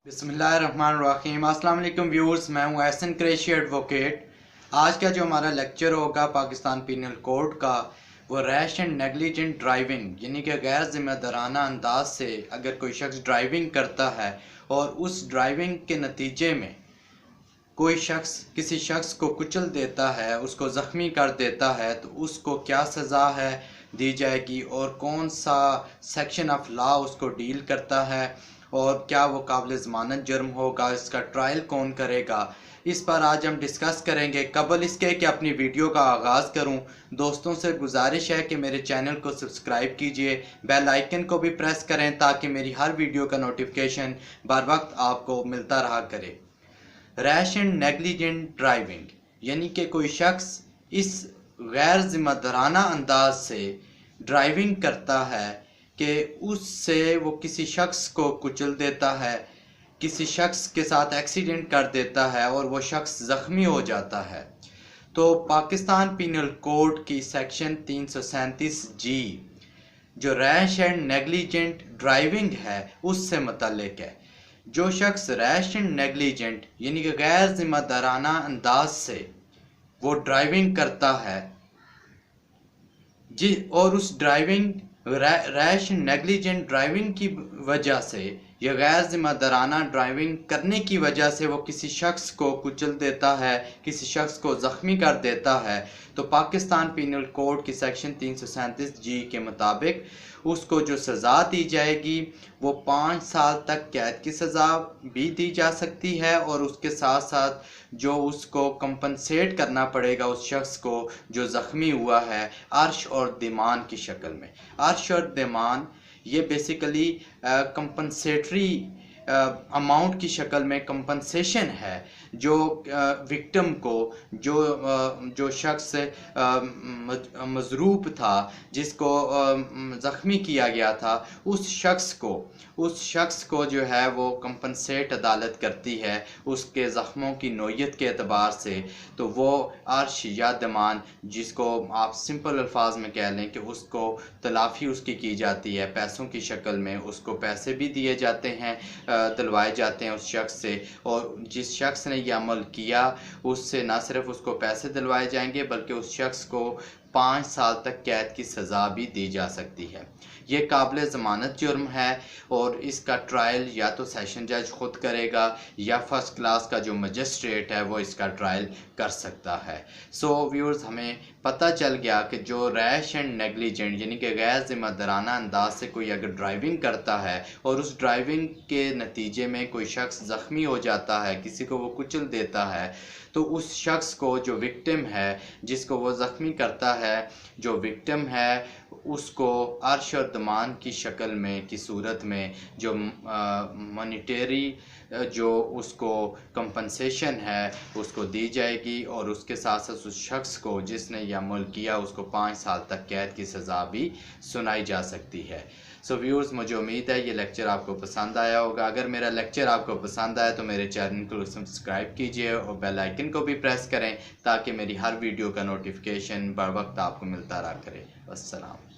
बिस्मिल्लाहिर्रहमानिर्रहीम। अस्सलाम वालेकुम व्यूअर्स, मैं हूं एहसन कुरैशी एडवोकेट। आज का जो हमारा लेक्चर होगा पाकिस्तान पीनल कोड का, वो रैश एंड नेग्लिजेंट ड्राइविंग यानी कि गैर जिम्मेदाराना अंदाज से अगर कोई शख्स ड्राइविंग करता है और उस ड्राइविंग के नतीजे में कोई शख्स किसी शख्स को कुचल देता है, उसको ज़ख्मी कर देता है, तो उसको क्या सज़ा है दी जाएगी और कौन सा सेक्शन ऑफ लॉ उसको डील करता है और क्या वो काबिल ज़मानत जुर्म होगा, इसका ट्रायल कौन करेगा, इस पर आज हम डिस्कस करेंगे। कबल इसके कि अपनी वीडियो का आगाज़ करूं, दोस्तों से गुजारिश है कि मेरे चैनल को सब्सक्राइब कीजिए, बेल आइकन को भी प्रेस करें ताकि मेरी हर वीडियो का नोटिफिकेशन बर वक्त आपको मिलता रहा करे। रैश एंड नेग्लिजेंट ड्राइविंग यानी कि कोई शख्स इस गैर जिम्मेदाराना अंदाज से ड्राइविंग करता है कि उससे वो किसी शख्स को कुचल देता है, किसी शख्स के साथ एक्सीडेंट कर देता है और वो शख्स ज़ख्मी हो जाता है। तो पाकिस्तान पीनल कोड की सेक्शन 337 जी जो रैश एंड नेग्लिजेंट ड्राइविंग है उससे मुतल्लिक है। जो शख्स रैश एंड नेग्लिजेंट यानी कि गैर जिम्मेदाराना अंदाज से वो ड्राइविंग करता है जी, और उस ड्राइविंग रैश नेग्लिजेंट ड्राइविंग की वजह से या गैर जिम्मेदाराना ड्राइविंग करने की वजह से वो किसी शख्स को कुचल देता है, किसी शख्स को ज़ख्मी कर देता है, तो पाकिस्तान पीनल कोड की सेक्शन 337 जी के मुताबिक उसको जो सज़ा दी जाएगी वो 5 साल तक कैद की सज़ा भी दी जा सकती है और उसके साथ साथ जो उसको कंपनसेट करना पड़ेगा उस शख्स को जो ज़ख्मी हुआ है, अर्श और दिमान की शक्ल में। अर्श और दिमान ये बेसिकली कंपनसेटरी अमाउंट की शक्ल में कंपनसेशन है जो विक्टिम को, जो शख्स मजरूब था, जिसको ज़ख्मी किया गया था, उस शख्स को जो है वो कंपनसेट अदालत करती है उसके ज़ख्मों की नोयत के अतबार से। तो वो अर्श या दमान, जिसको आप सिंपल अल्फाज में कह लें कि उसको तलाफ़ी उसकी की जाती है पैसों की शक्ल में, उसको पैसे भी दिए जाते हैं, दिलवाए जाते हैं उस शख्स से, और जिस शख्स ने यह अमल किया उससे ना सिर्फ उसको पैसे दिलवाए जाएंगे बल्कि उस शख्स को 5 साल तक कैद की सज़ा भी दी जा सकती है। ये काबिल ज़मानत जुर्म है और इसका ट्रायल या तो सेशन जज खुद करेगा या फर्स्ट क्लास का जो मजिस्ट्रेट है वो इसका ट्रायल कर सकता है। सो व्यूअर्स, हमें पता चल गया कि जो रैश एंड नेग्लिजेंट यानी कि गैर जिम्मेदाराना अंदाज से कोई अगर ड्राइविंग करता है और उस ड्राइविंग के नतीजे में कोई शख्स ज़ख्मी हो जाता है, किसी को वो कुचल देता है, तो उस शख्स को जो विक्टिम है, जिसको वो ज़ख्मी करता है, जो विक्टिम है, उसको अर्श और दमान की शक्ल में की सूरत में जो मॉनिटरी जो उसको कंपनसेशन है उसको दी जाएगी और उसके साथ साथ उस शख्स को जिसने यह अमल किया उसको 5 साल तक कैद की सज़ा भी सुनाई जा सकती है। सो व्यूअर्स, मुझे उम्मीद है ये लेक्चर आपको पसंद आया होगा। अगर मेरा लेक्चर आपको पसंद आया तो मेरे चैनल को सब्सक्राइब कीजिए और बेल आइकन को भी प्रेस करें ताकि मेरी हर वीडियो का नोटिफिकेशन बर वक्त आपको मिलता रहा करे। अस्सलाम।